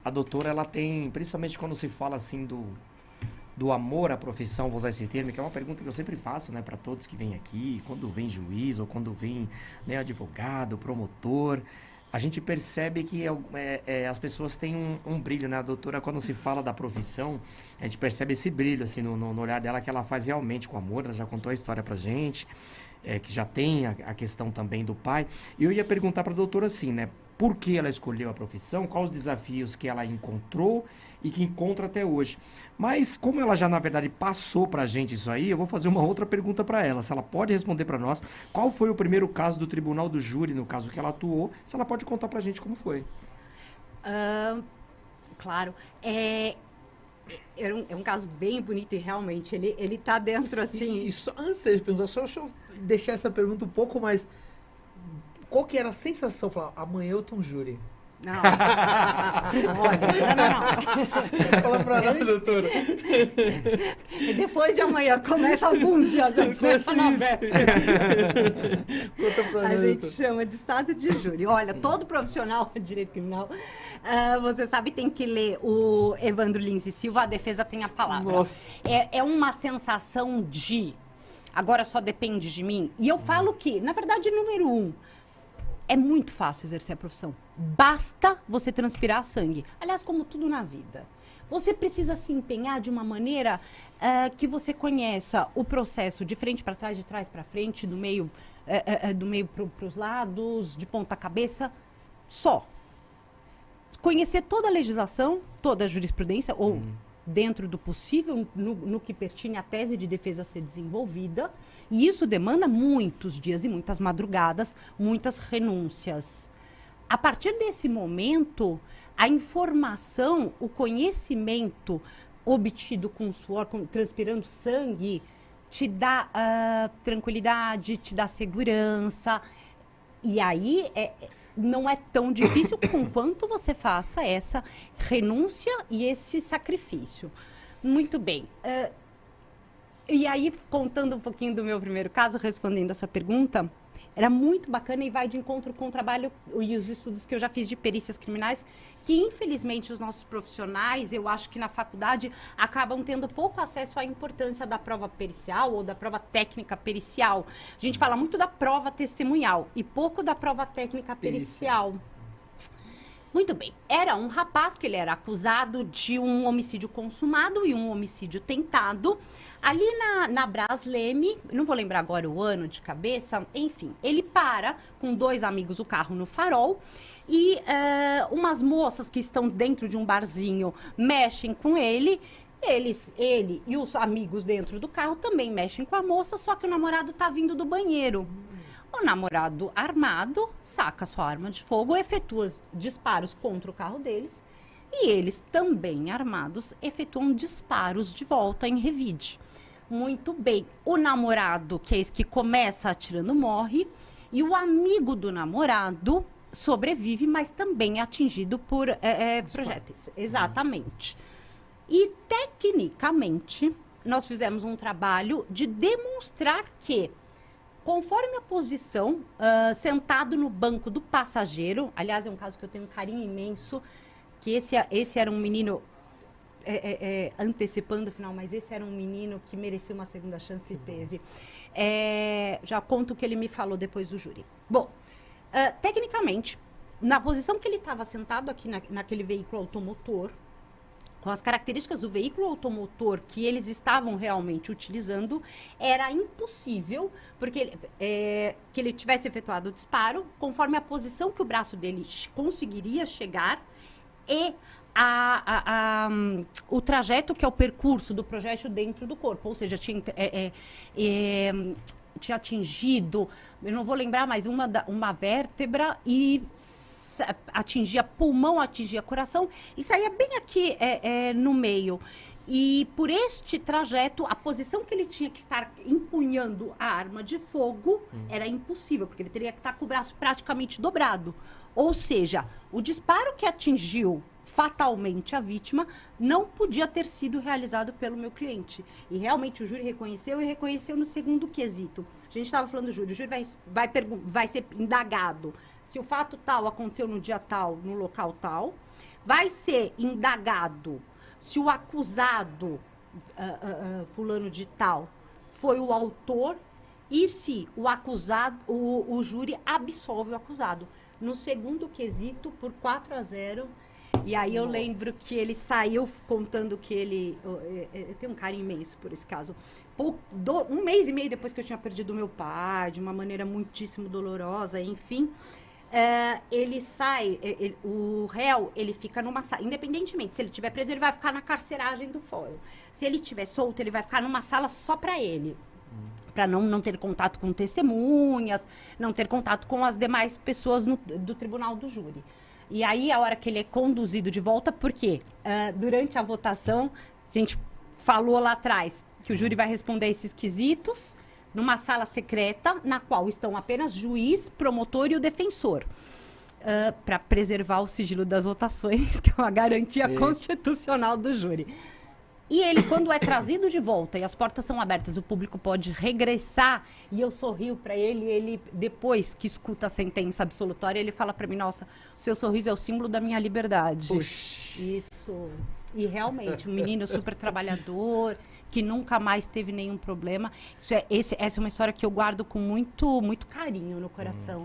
a doutora, ela tem, principalmente quando se fala assim do amor à profissão, vou usar esse termo, que é uma pergunta que eu sempre faço, né, para todos que vêm aqui, quando vem juiz ou quando vem, né, advogado, promotor, a gente percebe que as pessoas têm um brilho, né, a doutora, quando se fala da profissão, a gente percebe esse brilho, assim, no olhar dela, que ela faz realmente com amor, ela já contou a história pra gente, que já tem a questão também do pai, e eu ia perguntar pra doutora assim, né, por que ela escolheu a profissão, quais os desafios que ela encontrou e que encontra até hoje. Mas como ela já, na verdade, passou pra gente isso aí, eu vou fazer uma outra pergunta para ela. Se ela pode responder para nós, qual foi o primeiro caso do Tribunal do Júri, no caso que ela atuou, se ela pode contar pra gente como foi. Claro. É um caso bem bonito e realmente ele tá dentro assim. E só, antes de perguntar, só deixa eu deixar essa pergunta um pouco mais. Qual que era a sensação? Falar, amanhã eu tô um júri. Não. Olha, não. Fala pra nós, doutora. E depois de amanhã, começa alguns dias antes, nessa na véspera. Conta pra nós, A gente doutora. chama de estado de júri. Olha, todo profissional de direito criminal, você sabe, tem que ler o Evandro Lins e Silva, a defesa tem a palavra. Nossa. É uma sensação de, agora só depende de mim. E eu falo que, na verdade, número 1, é muito fácil exercer a profissão. Basta você transpirar sangue. Aliás, como tudo na vida. Você precisa se empenhar de uma maneira que você conheça o processo de frente para trás, de trás para frente, do meio para os lados, de ponta cabeça. Só. Conhecer toda a legislação, toda a jurisprudência, ou dentro do possível, no que pertine à tese de defesa a ser desenvolvida. E isso demanda muitos dias e muitas madrugadas, muitas renúncias. A partir desse momento, a informação, o conhecimento obtido com suor, transpirando sangue, te dá tranquilidade, te dá segurança. E aí não é tão difícil com quanto você faça essa renúncia e esse sacrifício. Muito bem. E aí, contando um pouquinho do meu primeiro caso, respondendo a sua pergunta, era muito bacana e vai de encontro com o trabalho e os estudos que eu já fiz de perícias criminais, que infelizmente os nossos profissionais, eu acho que na faculdade, acabam tendo pouco acesso à importância da prova pericial ou da prova técnica pericial. A gente fala muito da prova testemunhal e pouco da prova técnica pericial. Muito bem. Era um rapaz que ele era acusado de um homicídio consumado e um homicídio tentado. Ali na Brás Leme, não vou lembrar agora o ano de cabeça, enfim, ele para com 2 amigos o carro no farol e umas moças que estão dentro de um barzinho mexem com ele. Ele e os amigos dentro do carro também mexem com a moça, só que o namorado tá vindo do banheiro. O namorado armado saca sua arma de fogo, efetua disparos contra o carro deles e eles também armados efetuam disparos de volta em revide. Muito bem. O namorado, que é esse que começa atirando, morre e o amigo do namorado sobrevive, mas também é atingido por projéteis. Exatamente. E, tecnicamente, nós fizemos um trabalho de demonstrar que, conforme a posição, sentado no banco do passageiro, aliás, é um caso que eu tenho um carinho imenso, que esse era um menino, antecipando o final, mas esse era um menino que merecia uma segunda chance e teve. Já conto o que ele me falou depois do júri. Bom, tecnicamente, na posição que ele estava sentado aqui naquele veículo automotor, com as características do veículo automotor que eles estavam realmente utilizando, era impossível porque que ele tivesse efetuado o disparo, conforme a posição que o braço dele conseguiria chegar e o trajeto que é o percurso do projétil dentro do corpo, ou seja, tinha atingido, eu não vou lembrar mais, uma vértebra e atingia pulmão, atingia coração e saía bem aqui no meio. E por este trajeto, a posição que ele tinha que estar empunhando a arma de fogo era impossível, porque ele teria que estar com o braço praticamente dobrado. Ou seja, o disparo que atingiu fatalmente a vítima não podia ter sido realizado pelo meu cliente. E realmente o júri reconheceu e reconheceu no segundo quesito. A gente estava falando do júri, o júri vai ser indagado se o fato tal aconteceu no dia tal, no local tal, vai ser indagado se o acusado, fulano de tal, foi o autor e se o acusado, o júri absolve o acusado. No segundo quesito, por 4-0. E aí eu lembro que ele saiu contando que ele... Eu tenho um carinho imenso por esse caso. Um mês e meio depois que eu tinha perdido meu pai, de uma maneira muitíssimo dolorosa, enfim... ele sai, o réu, ele fica numa sala, independentemente, se ele estiver preso, ele vai ficar na carceragem do fórum. Se ele estiver solto, ele vai ficar numa sala só para ele. Para não ter contato com testemunhas, não ter contato com as demais pessoas do tribunal do júri. E aí, a hora que ele é conduzido de volta, porque durante a votação, a gente falou lá atrás que o júri vai responder esses quesitos numa sala secreta, na qual estão apenas juiz, promotor e o defensor. Para preservar o sigilo das votações, que é uma garantia constitucional do júri. E ele, quando é trazido de volta e as portas são abertas, o público pode regressar, e eu sorrio para ele, ele, depois que escuta a sentença absolutória, ele fala para mim, nossa, o seu sorriso é o símbolo da minha liberdade. Puxa. Isso. E realmente, um menino super trabalhador, que nunca mais teve nenhum problema. Essa é uma história que eu guardo com muito, muito carinho no coração.